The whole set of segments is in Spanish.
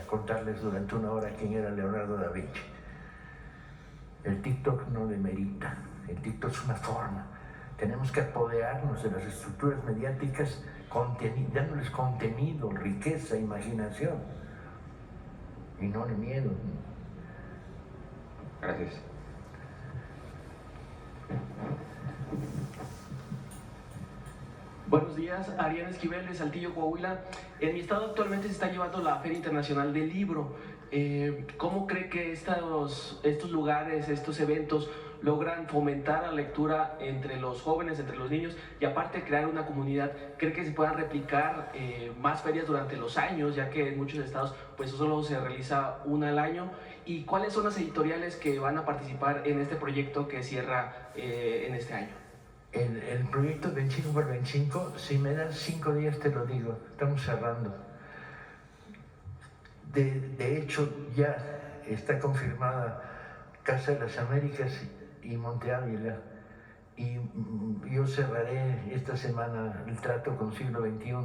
contarles durante una hora quién era Leonardo da Vinci. El TikTok no demerita, el TikTok es una forma. Tenemos que apoderarnos de las estructuras mediáticas dándoles contenido, riqueza, imaginación y no el miedo. Gracias. Buenos días, Ariana Esquivel de Saltillo, Coahuila. En mi estado actualmente se está llevando la Feria Internacional del Libro. ¿Cómo cree que estos lugares, estos eventos logran fomentar la lectura entre los jóvenes, entre los niños y aparte crear una comunidad? ¿Cree que se puedan replicar más ferias durante los años, ya que en muchos estados pues solo se realiza una al año? ¿Y cuáles son las editoriales que van a participar en este proyecto que cierra en este año? El proyecto 25x25, si me das 5 días te lo digo, estamos cerrando. De hecho, ya está confirmada Casa de las Américas y Monte Ávila, y yo cerraré esta semana el trato con Siglo XXI,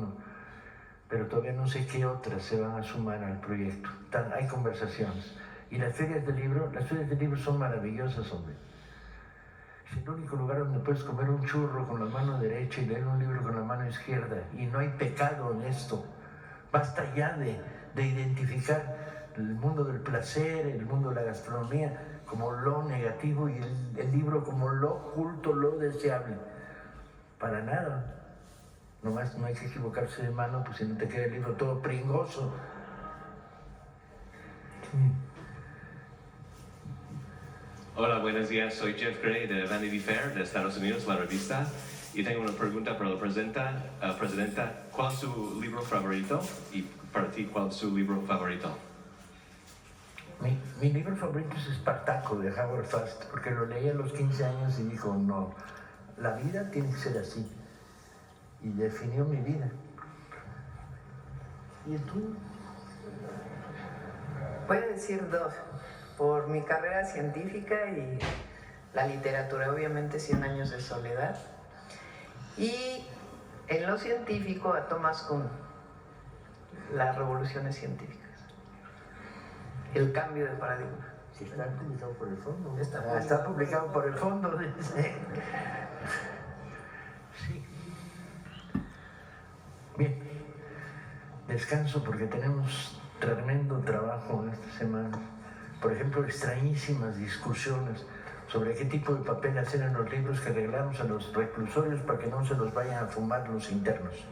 pero todavía no sé qué otras se van a sumar al proyecto. Hay conversaciones. Y las ferias de libro son maravillosas, hombre. Es el único lugar donde puedes comer un churro con la mano derecha y leer un libro con la mano izquierda, y no hay pecado en esto. Basta ya de identificar el mundo del placer, el mundo de la gastronomía como lo negativo y el libro como lo oculto, lo deseable. Para nada. Nomás no hay que equivocarse de mano, pues si no te queda el libro todo pringoso. Hola, buenos días. Soy Jeff Gray de Vanity Fair de Estados Unidos, la revista. Y tengo una pregunta para la presidenta. ¿Cuál es su libro favorito? Y para ti, ¿cuál es su libro favorito? Mi libro favorito es Espartaco, de Howard Fast, porque lo leí a los 15 años y dijo, no, la vida tiene que ser así. Y definió mi vida. ¿Y tú? Voy a decir dos. Por mi carrera científica y la literatura, obviamente 100 años de soledad. Y en lo científico a Thomas Kuhn, las revoluciones científicas. El cambio de paradigma. Sí, está publicado por el fondo. Está publicado por el fondo. Sí. Bien. Descanso porque tenemos tremendo trabajo esta semana. Por ejemplo, extrañísimas discusiones sobre qué tipo de papel hacer en los libros que regalamos a los reclusorios para que no se los vayan a fumar los internos.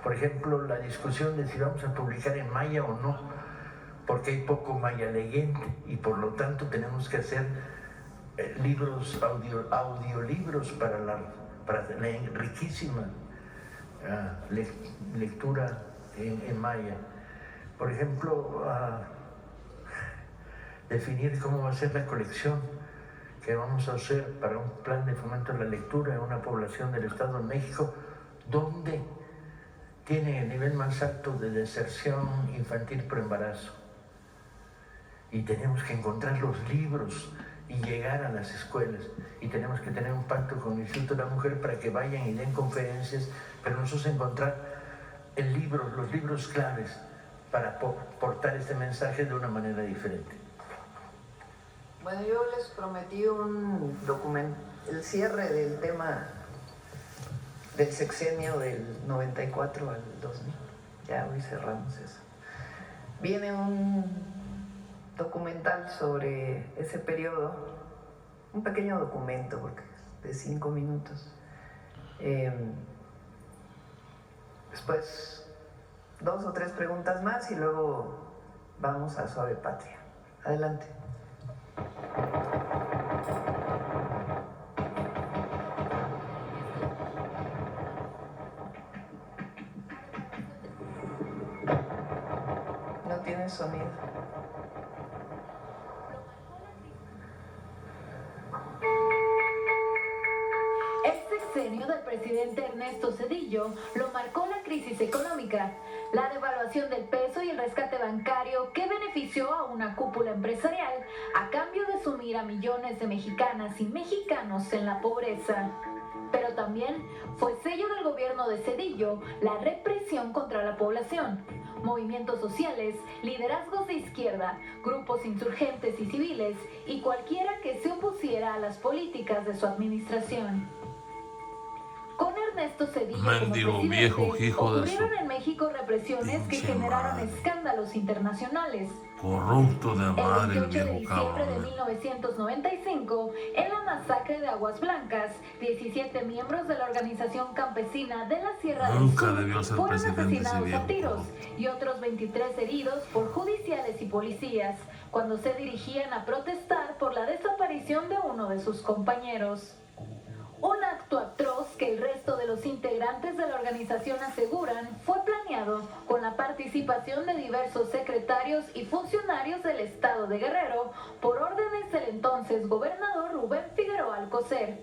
Por ejemplo, la discusión de si vamos a publicar en maya o no, porque hay poco maya leyente y por lo tanto tenemos que hacer libros, audiolibros para la riquísima lectura en maya. Por ejemplo, definir cómo va a ser la colección que vamos a hacer para un plan de fomento de la lectura en una población del Estado de México donde tiene el nivel más alto de deserción infantil por embarazo. Y tenemos que encontrar los libros y llegar a las escuelas. Y tenemos que tener un pacto con el Instituto de la Mujer para que vayan y den conferencias, pero nosotros encontrar los libros claves para portar este mensaje de una manera diferente. Bueno, yo les prometí un documento, el cierre del tema del sexenio del 94 al 2000. Ya hoy cerramos eso. Viene un documental sobre ese periodo, un pequeño documento porque es de 5 minutos. Después 2 o 3 preguntas más y luego vamos a Suave Patria. Adelante. No tiene sonido. El sexenio del presidente Ernesto Zedillo lo marcó la crisis económica, la devaluación del peso y el rescate bancario que benefició a una cúpula empresarial a cambio de sumir a millones de mexicanas y mexicanos en la pobreza. pero también fue sello del gobierno de Zedillo la represión contra la población. Movimientos sociales, liderazgos de izquierda, grupos insurgentes y civiles y cualquiera que se opusiera a las políticas de su administración. Con Ernesto Zedillo Mendigo como viejo presidente, hijo de su ocurrieron en México represiones que pinche generaron madre. escándalos internacionales. Corrupto de El madre el 28 de viejo diciembre de cabrón. 1995, en la masacre de Aguas Blancas, 17 miembros de la organización campesina de la Sierra Nunca del debió Sur ser fueron presidente ese asesinados viejo a tiros cabrón. y otros 23 heridos por judiciales y policías cuando se dirigían a protestar por la desaparición de uno de sus compañeros. Un acto atroz que el resto de los integrantes de la organización aseguran fue planeado con la participación de diversos secretarios y funcionarios del estado de Guerrero por órdenes del entonces gobernador Rubén Figueroa Alcocer.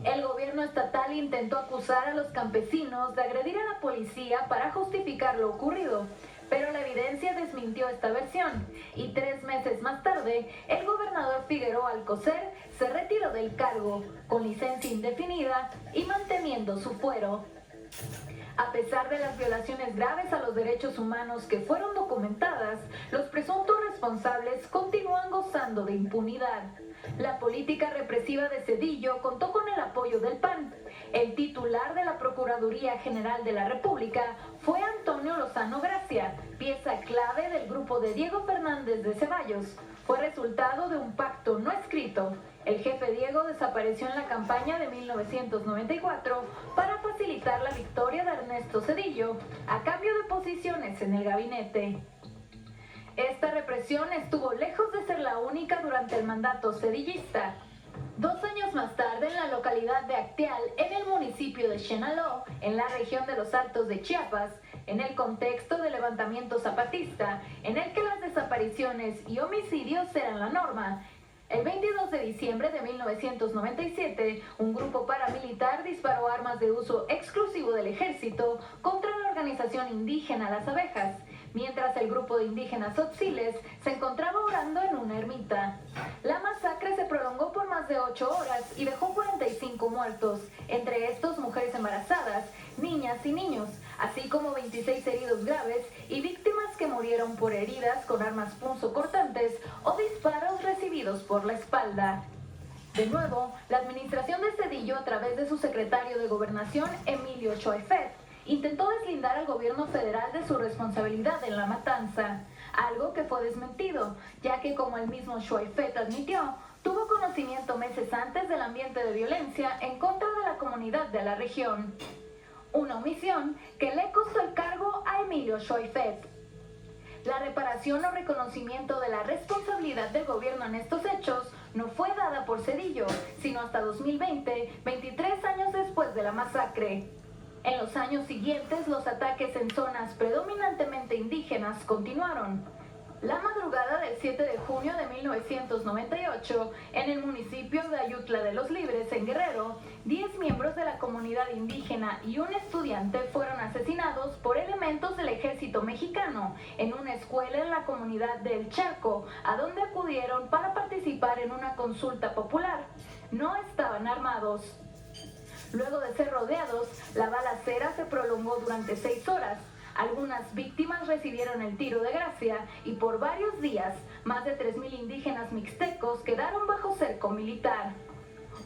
El gobierno estatal intentó acusar a los campesinos de agredir a la policía para justificar lo ocurrido, pero la evidencia desmintió esta versión y 3 meses más tarde el gobernador Figueroa Alcocer se retiró del cargo con licencia indefinida y manteniendo su fuero. A pesar de las violaciones graves a los derechos humanos que fueron documentadas, los presuntos responsables continúan gozando de impunidad. La política represiva de Zedillo contó con el apoyo del PAN. El titular de la Procuraduría General de la República fue Antonio Lozano Gracia, pieza clave del grupo de Diego Fernández de Ceballos. Fue resultado de un pacto no escrito. El jefe Diego desapareció en la campaña de 1994 para facilitar la victoria de Ernesto Zedillo a cambio de posiciones en el gabinete. Esta represión estuvo lejos de ser la única durante el mandato zedillista. 2 años más tarde, en la localidad de Acteal, en el municipio de Chenaló, en la región de los Altos de Chiapas, en el contexto del levantamiento zapatista, en el que las desapariciones y homicidios eran la norma, el 22 de diciembre de 1997, un grupo paramilitar disparó armas de uso exclusivo del ejército contra la organización indígena Las Abejas, mientras el grupo de indígenas Tzotziles se encontraba orando en una ermita. La masacre se prolongó por más de 8 horas y dejó 45 muertos, entre estos mujeres embarazadas, niñas y niños, así como 26 heridos graves y víctimas que murieron por heridas con armas punzocortantes o disparos recibidos por la espalda. De nuevo, la administración de Zedillo, a través de su secretario de Gobernación, Emilio Choaifet, intentó deslindar al gobierno federal de su responsabilidad en la matanza, algo que fue desmentido, ya que, como el mismo Choaifet admitió, tuvo conocimiento meses antes del ambiente de violencia en contra de la comunidad de la región. Una omisión que le costó el cargo a Emilio Choaifet. La reparación o reconocimiento de la responsabilidad del gobierno en estos hechos no fue dada por Zedillo, sino hasta 2020, 23 años después de la masacre. En los años siguientes, los ataques en zonas predominantemente indígenas continuaron. La madrugada del 7 de junio de 1998, en el municipio de Ayutla de los Libres, en Guerrero, 10 miembros de la comunidad indígena y un estudiante fueron asesinados por elementos del ejército mexicano en una escuela en la comunidad de El Charco, a donde acudieron para participar en una consulta popular. No estaban armados. Luego de ser rodeados, la balacera se prolongó durante 6 horas. Algunas víctimas recibieron el tiro de gracia y por varios días, más de 3.000 indígenas mixtecos quedaron bajo cerco militar.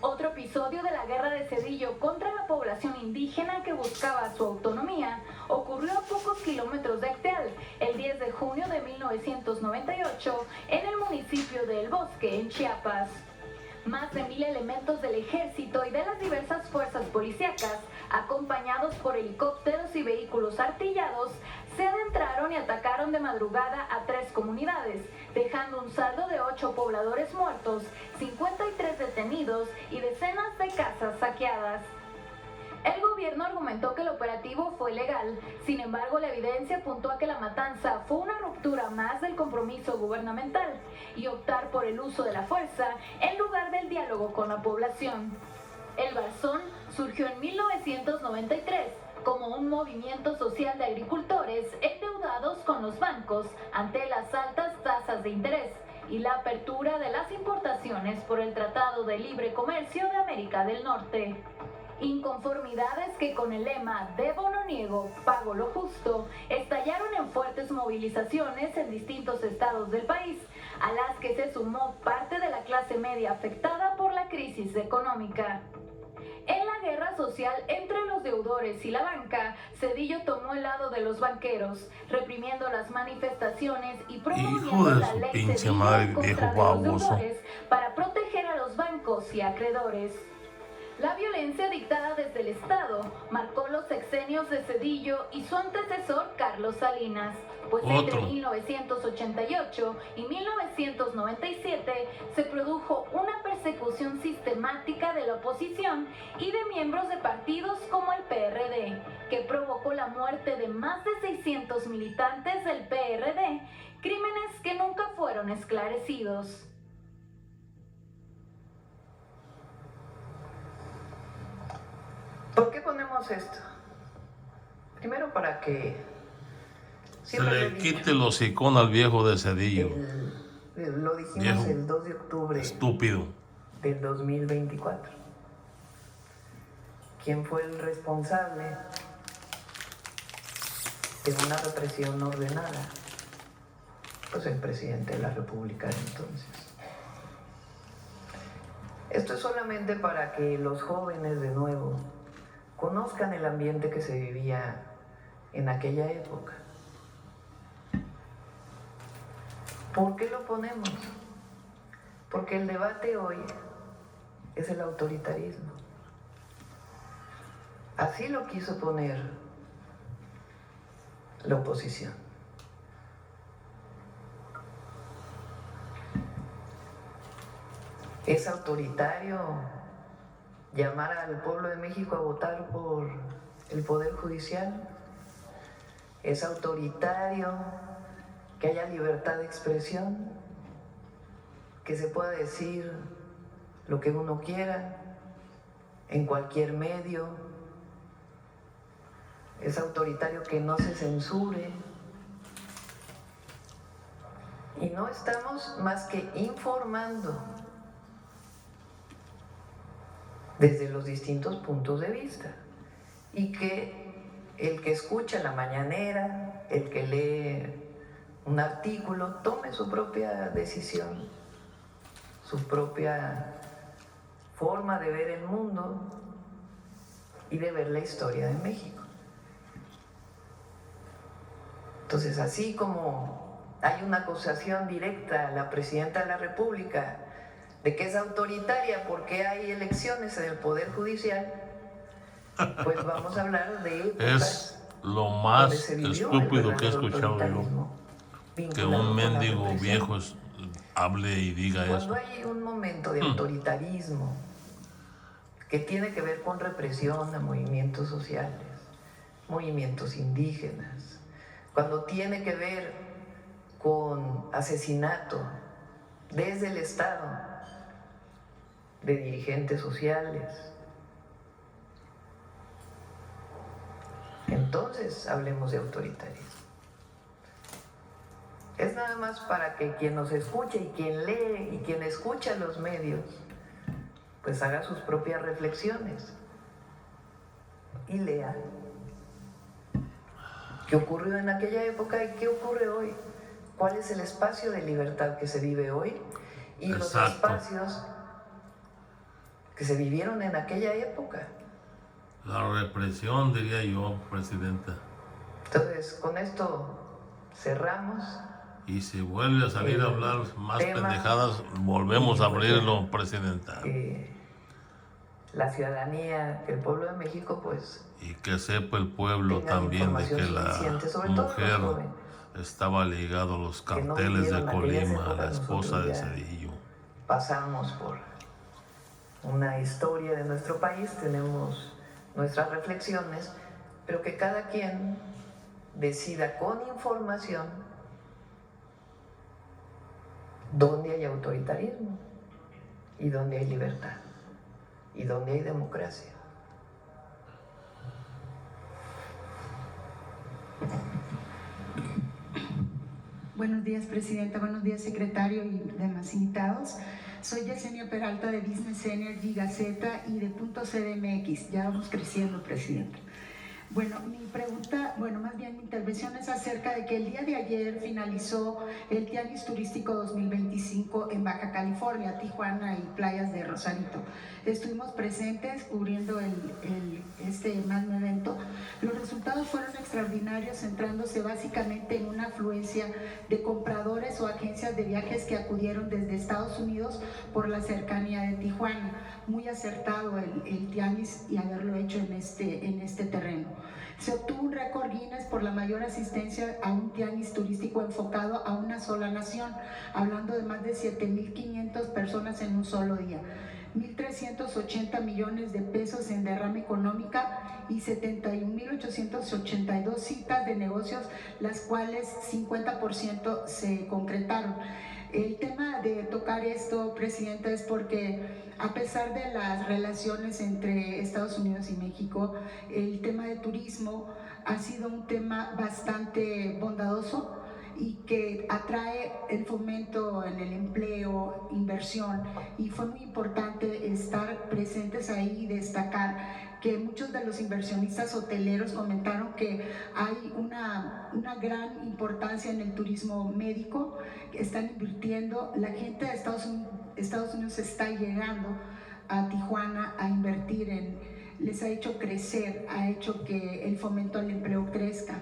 Otro episodio de la guerra de Zedillo contra la población indígena que buscaba su autonomía ocurrió a pocos kilómetros de Acteal, el 10 de junio de 1998, en el municipio de El Bosque, en Chiapas. Más de 1.000 elementos del ejército y de las diversas fuerzas policíacas, acompañados por helicópteros y vehículos artillados, se adentraron y atacaron de madrugada a 3 comunidades, dejando un saldo de 8 pobladores muertos, 53 detenidos y decenas de casas saqueadas. El gobierno argumentó que el operativo fue legal, sin embargo la evidencia apuntó a que la matanza fue una ruptura más del compromiso gubernamental y optar por el uso de la fuerza en lugar del diálogo con la población. El Barzón surgió en 1993 como un movimiento social de agricultores endeudados con los bancos ante las altas tasas de interés y la apertura de las importaciones por el Tratado de Libre Comercio de América del Norte. Inconformidades que con el lema "Debo no niego, pago lo justo" estallaron en fuertes movilizaciones en distintos estados del país, a las que se sumó parte de la clase media afectada por la crisis económica. En la guerra social entre los deudores y la banca, Zedillo tomó el lado de los banqueros, reprimiendo las manifestaciones y promoviendo la ley pinche Zedillo madre, en contra viejo de los baboso. deudores para proteger a los bancos y acreedores. La violencia dictada desde el Estado marcó los sexenios de Zedillo y su antecesor Carlos Salinas, pues entre 1988 y 1997 se produjo una persecución sistemática de la oposición y de miembros de partidos como el PRD, que provocó la muerte de más de 600 militantes del PRD, crímenes que nunca fueron esclarecidos. ¿Por qué ponemos esto? Primero para que se le quite el hocicón al viejo de Zedillo. Lo dijimos Viejo el 2 de octubre estúpido del 2024. ¿Quién fue el responsable de una represión ordenada? Pues el presidente de la República de entonces. Esto es solamente para que los jóvenes de nuevo conozcan el ambiente que se vivía en aquella época. ¿Por qué lo ponemos? Porque el debate hoy es el autoritarismo. Así lo quiso poner la oposición. ¿Es autoritario llamar al pueblo de México a votar por el Poder Judicial? ¿Es autoritario que haya libertad de expresión? ¿Que se pueda decir lo que uno quiera en cualquier medio? ¿Es autoritario que no se censure? Y no estamos más que informando desde los distintos puntos de vista, y que el que escucha la mañanera, el que lee un artículo, tome su propia decisión, su propia forma de ver el mundo y de ver la historia de México. Entonces, así como hay una acusación directa a la presidenta de la República de que es autoritaria porque hay elecciones en el Poder Judicial, pues vamos a hablar de épocas es lo más donde se vivió estúpido el que he verdadero escuchado yo, autoritarismo que vinculado un con la mendigo represión. viejo hable y diga Cuando eso. hay un momento de autoritarismo que tiene que ver con represión a movimientos sociales, movimientos indígenas, cuando tiene que ver con asesinato desde el Estado de dirigentes sociales, entonces hablemos de autoritarismo. Es nada más para que quien nos escuche y quien lee y quien escucha los medios, pues haga sus propias reflexiones y lea qué ocurrió en aquella época y qué ocurre hoy, cuál es el espacio de libertad que se vive hoy y los Exacto. espacios que se vivieron en aquella época. La represión, diría yo, presidenta. Entonces, con esto cerramos. Y si vuelve a salir a hablar más tema pendejadas, volvemos a abrirlo, presidenta. La ciudadanía, que el pueblo de México, pues, Y que sepa el pueblo tenga también de que información la suficiente, sobre todo los mujer jóvenes, estaba ligado a los que no carteles de vivieron aquellas Colima, la épocas. esposa de Nosotros ya Zedillo. pasamos por una historia de nuestro país, tenemos nuestras reflexiones, pero que cada quien decida con información dónde hay autoritarismo y dónde hay libertad y dónde hay democracia. Buenos días, Presidenta. Buenos días, Secretario y demás invitados. Soy Yesenia Peralta de Business Energy, Gaceta y de Punto CDMX. Ya vamos creciendo, Presidenta. Bueno, mi pregunta, más bien mi intervención es acerca de que el día de ayer finalizó el Tianguis Turístico 2025 en Baja California, Tijuana y playas de Rosarito. Estuvimos presentes cubriendo este magno evento. Los resultados fueron extraordinarios, centrándose básicamente en una afluencia de compradores o agencias de viajes que acudieron desde Estados Unidos por la cercanía de Tijuana. Muy acertado el Tianguis y haberlo hecho en este terreno. Se obtuvo un récord Guinness por la mayor asistencia a un tianguis turístico enfocado a una sola nación, hablando de más de 7,500 personas en un solo día. 1,380 millones de pesos en derrama económica y 71,882 citas de negocios, las cuales 50% se concretaron. El tema de tocar esto, Presidenta, es porque a pesar de las relaciones entre Estados Unidos y México, el tema de turismo ha sido un tema bastante bondadoso y que atrae el fomento en el empleo, inversión, y fue muy importante estar presentes ahí y destacar que muchos de los inversionistas hoteleros comentaron que hay una gran importancia en el turismo médico, que están invirtiendo, la gente de Estados Unidos está llegando a Tijuana a invertir les ha hecho crecer, ha hecho que el fomento al empleo crezca,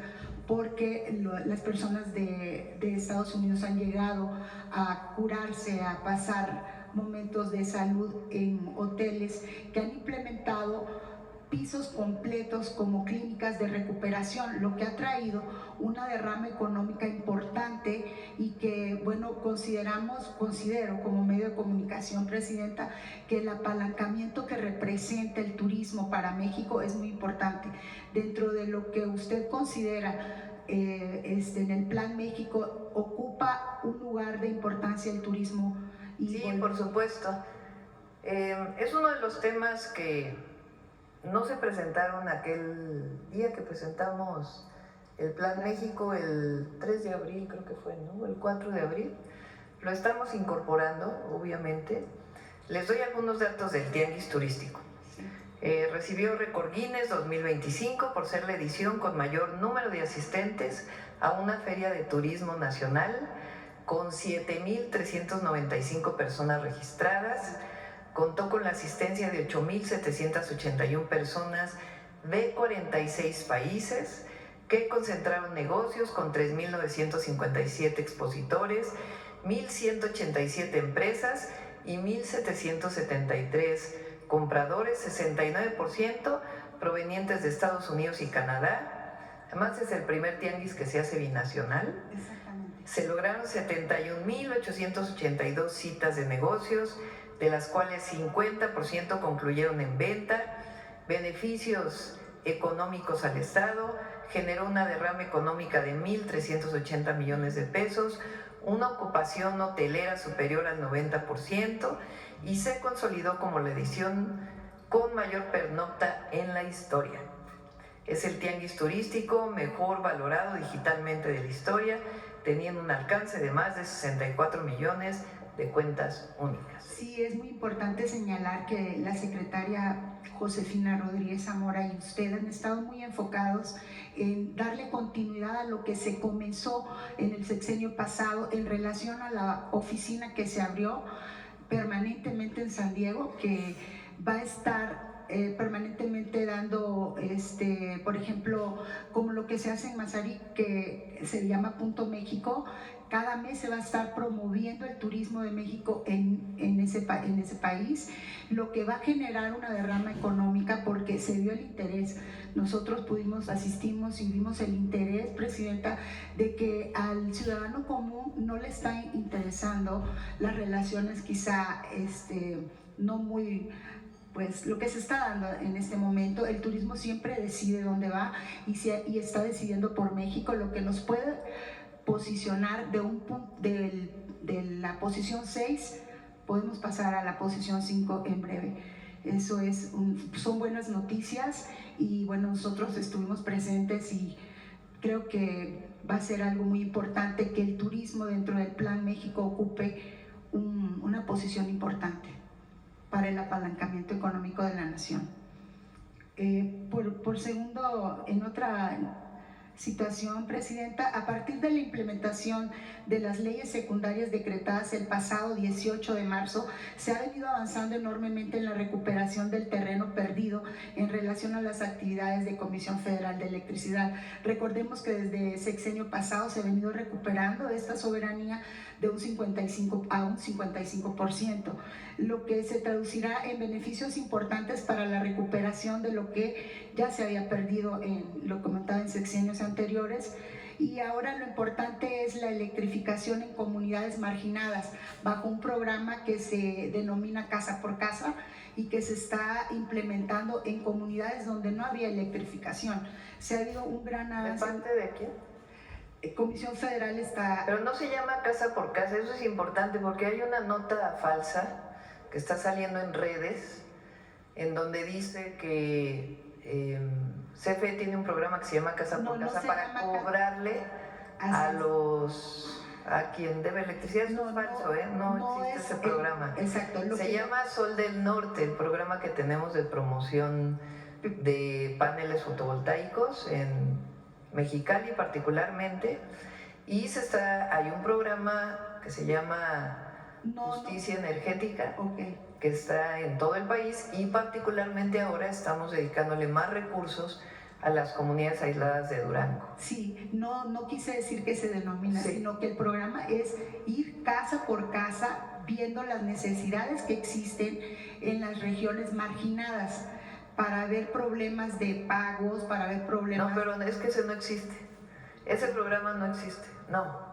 porque las personas de Estados Unidos han llegado a curarse, a pasar momentos de salud en hoteles que han implementado pisos completos como clínicas de recuperación, lo que ha traído una derrama económica importante y que, considero como medio de comunicación, Presidenta, que el apalancamiento que representa el turismo para México es muy importante. Dentro de lo que usted considera en el Plan México, ¿ocupa un lugar de importancia el turismo? Sí, por supuesto. Es uno de los temas que no se presentaron aquel día que presentamos el Plan México, el 3 de abril creo que fue, ¿no? El 4 de abril. Lo estamos incorporando, obviamente. Les doy algunos datos del Tianguis Turístico. Recibió récord Guinness 2025 por ser la edición con mayor número de asistentes a una feria de turismo nacional, con 7,395 personas registradas. Contó con la asistencia de 8,781 personas de 46 países que concentraron negocios con 3,957 expositores, 1,187 empresas y 1,773 compradores, 69% provenientes de Estados Unidos y Canadá. Además, es el primer tianguis que se hace binacional. Exactamente. Se lograron 71,882 citas de negocios, de las cuales 50% concluyeron en venta, beneficios económicos al Estado, generó una derrama económica de 1,380 millones de pesos, una ocupación hotelera superior al 90% y se consolidó como la edición con mayor pernocta en la historia. Es el tianguis turístico mejor valorado digitalmente de la historia, teniendo un alcance de más de 64 millones de cuentas únicas. Sí, es muy importante señalar que la secretaria Josefina Rodríguez Zamora y usted han estado muy enfocados en darle continuidad a lo que se comenzó en el sexenio pasado en relación a la oficina que se abrió permanentemente en San Diego, que va a estar permanentemente dando, por ejemplo, como lo que se hace en Mazarik, que se llama Punto México. Cada mes se va a estar promoviendo el turismo de México en ese país, lo que va a generar una derrama económica porque se vio el interés. Nosotros asistimos y vimos el interés, Presidenta, de que al ciudadano común no le están interesando las relaciones quizá no muy... Pues lo que se está dando en este momento, el turismo siempre decide dónde va y está decidiendo por México, lo que nos puede posicionar de la posición 6, podemos pasar a la posición 5 en breve. Eso son buenas noticias y bueno, nosotros estuvimos presentes y creo que va a ser algo muy importante que el turismo dentro del Plan México ocupe una posición importante para el apalancamiento económico de la nación. Por segundo, en otra situación, Presidenta, a partir de la implementación de las leyes secundarias decretadas el pasado 18 de marzo, se ha venido avanzando enormemente en la recuperación del terreno perdido en relación a las actividades de Comisión Federal de Electricidad. Recordemos que desde el sexenio pasado se ha venido recuperando esta soberanía de un 55 a un 55%, lo que se traducirá en beneficios importantes para la recuperación de lo que ya se había perdido, lo comentaba en sexenios anteriores. Y ahora lo importante es la electrificación en comunidades marginadas bajo un programa que se denomina Casa por Casa y que se está implementando en comunidades donde no había electrificación. Se ha habido un gran avance. ¿De parte de quién? Comisión Federal está... Pero no se llama Casa por Casa, eso es importante porque hay una nota falsa que está saliendo en redes en donde dice que CFE tiene un programa que se llama Casa por Casa para cobrarle a quien debe electricidad. Eso es falso, no existe ese programa. Exacto. Se llama Sol del Norte, el programa que tenemos de promoción de paneles fotovoltaicos en Mexicali particularmente, y hay un programa que se llama Justicia Energética, que está en todo el país, y particularmente ahora estamos dedicándole más recursos a las comunidades aisladas de Durango. Sí, no quise decir que se denomina, sino que el programa es ir casa por casa viendo las necesidades que existen en las regiones marginadas para ver problemas de pagos, para ver problemas... No, pero es que ese no existe. Ese programa no existe, no.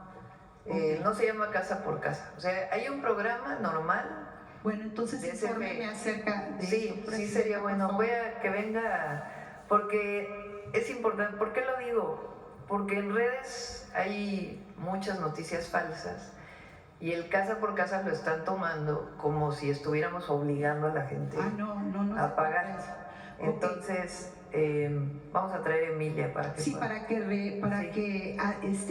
No se llama Casa por Casa. O sea, hay un programa normal. Bueno, entonces infórmeme acerca de eso. Sí, sería bueno. Voy a que venga, porque es importante. ¿Por qué lo digo? Porque en redes hay muchas noticias falsas y el Casa por Casa lo están tomando como si estuviéramos obligando a la gente a pagar. Entonces, vamos a traer a Emilia para que... Sí, para que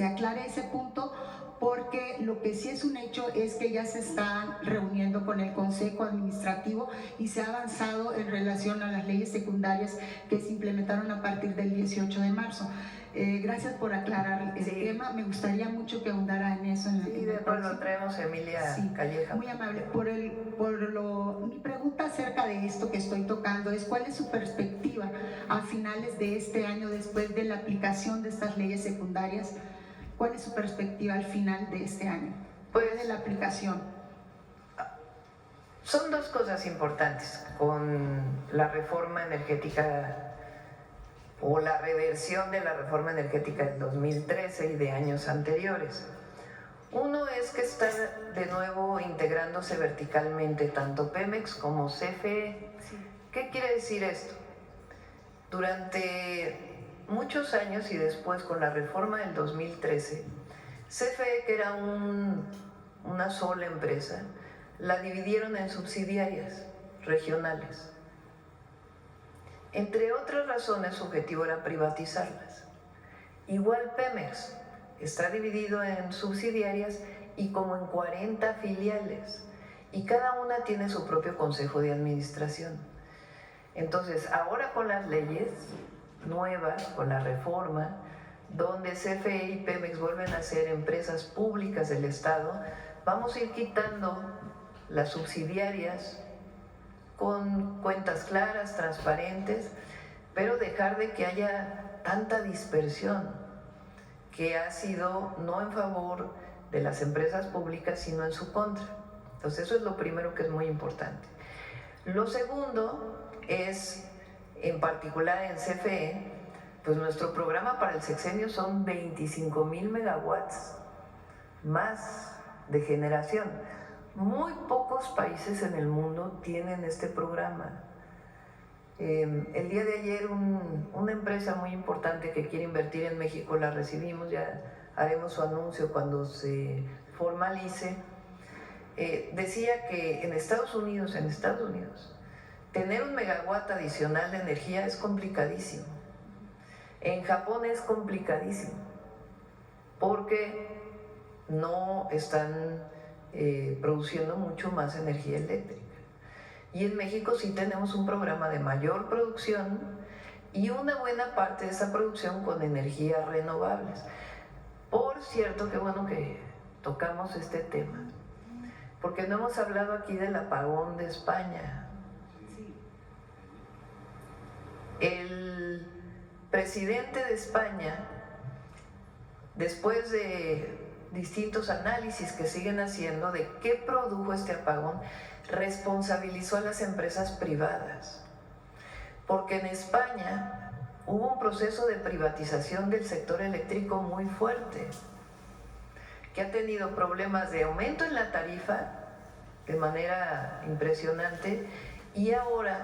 aclare ese punto, porque lo que sí es un hecho es que ya se están reuniendo con el Consejo Administrativo y se ha avanzado en relación a las leyes secundarias que se implementaron a partir del 18 de marzo. Gracias por aclarar el tema, me gustaría mucho que ahondara en eso. Después lo traemos a Emilia Calleja. Muy amable. Mi pregunta acerca de esto que estoy tocando es ¿cuál es su perspectiva a finales de este año después de la aplicación de estas leyes secundarias? ¿Cuál es su perspectiva al final de este año? Pues, de la aplicación. Son dos cosas importantes con la reforma energética o la reversión de la reforma energética del 2013 y de años anteriores. Uno es que está de nuevo integrándose verticalmente tanto Pemex como CFE. ¿Qué quiere decir esto? Durante muchos años y después con la reforma del 2013, CFE, que era una sola empresa, la dividieron en subsidiarias regionales. Entre otras razones, su objetivo era privatizarlas. Igual Pemex está dividido en subsidiarias y como en 40 filiales, y cada una tiene su propio consejo de administración. Entonces, ahora con las leyes nuevas, con la reforma, donde CFE y Pemex vuelven a ser empresas públicas del Estado, vamos a ir quitando las subsidiarias con cuentas claras, transparentes, pero dejar de que haya tanta dispersión que ha sido no en favor de las empresas públicas, sino en su contra. Entonces eso es lo primero que es muy importante. Lo segundo es, en particular en CFE, pues nuestro programa para el sexenio son 25,000 megawatts más de generación. Muy pocos países en el mundo tienen este programa. El día de ayer una empresa muy importante que quiere invertir en México la recibimos, ya haremos su anuncio cuando se formalice. Decía que en Estados Unidos, tener un megawatt adicional de energía es complicadísimo. En Japón es complicadísimo. porque no están produciendo mucho más energía eléctrica. Y en México sí tenemos un programa de mayor producción y una buena parte de esa producción con energías renovables. Por cierto, qué bueno que tocamos este tema, porque no hemos hablado aquí del apagón de España. El presidente de España, después de distintos análisis que siguen haciendo de qué produjo este apagón, responsabilizó a las empresas privadas, porque en España hubo un proceso de privatización del sector eléctrico muy fuerte, que ha tenido problemas de aumento en la tarifa de manera impresionante y ahora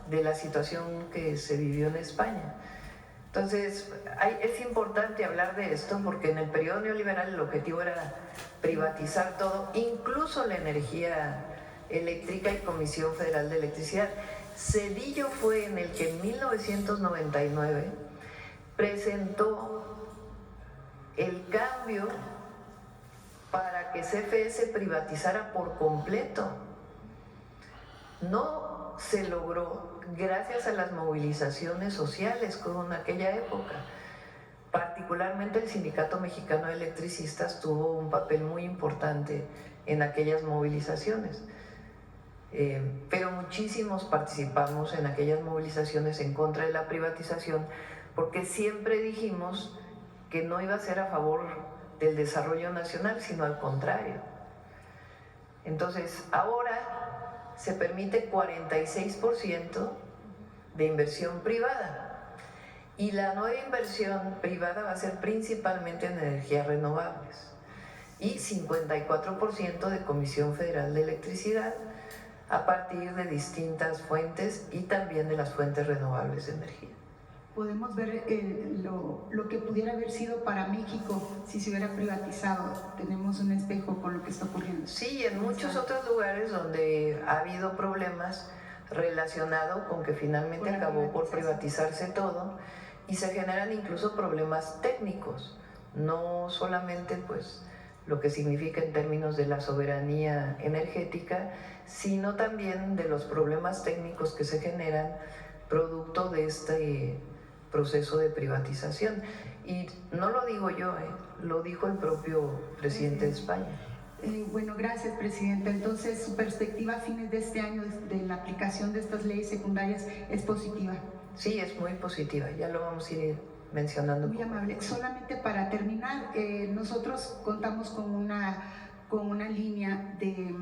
de la situación que se vivió en España. Entonces, es importante hablar de esto porque en el periodo neoliberal el objetivo era privatizar todo, incluso la energía eléctrica y Comisión Federal de Electricidad. Zedillo fue en el que en 1999 presentó el cambio para que CFE se privatizara por completo. No se logró gracias a las movilizaciones sociales que hubo en aquella época. Particularmente el Sindicato Mexicano de Electricistas tuvo un papel muy importante en aquellas movilizaciones. Pero muchísimos participamos en aquellas movilizaciones en contra de la privatización porque siempre dijimos que no iba a ser a favor del desarrollo nacional, sino al contrario. Entonces, ahora se permite 46% de inversión privada y la nueva inversión privada va a ser principalmente en energías renovables y 54% de Comisión Federal de Electricidad a partir de distintas fuentes y también de las fuentes renovables de energía. Podemos ver lo que pudiera haber sido para México si se hubiera privatizado. Tenemos un espejo con lo que está ocurriendo. Sí, en muchos otros lugares donde ha habido problemas relacionados con que finalmente acabó por privatizarse todo y se generan incluso problemas técnicos, no solamente pues lo que significa en términos de la soberanía energética, sino también de los problemas técnicos que se generan producto de este proceso de privatización. Y no lo digo yo, lo dijo el propio presidente de España. Bueno, gracias, Presidenta. Entonces, su perspectiva a fines de este año de la aplicación de estas leyes secundarias es positiva. Sí, es muy positiva, ya lo vamos a ir mencionando. Muy amable. Solamente para terminar, nosotros contamos con una línea de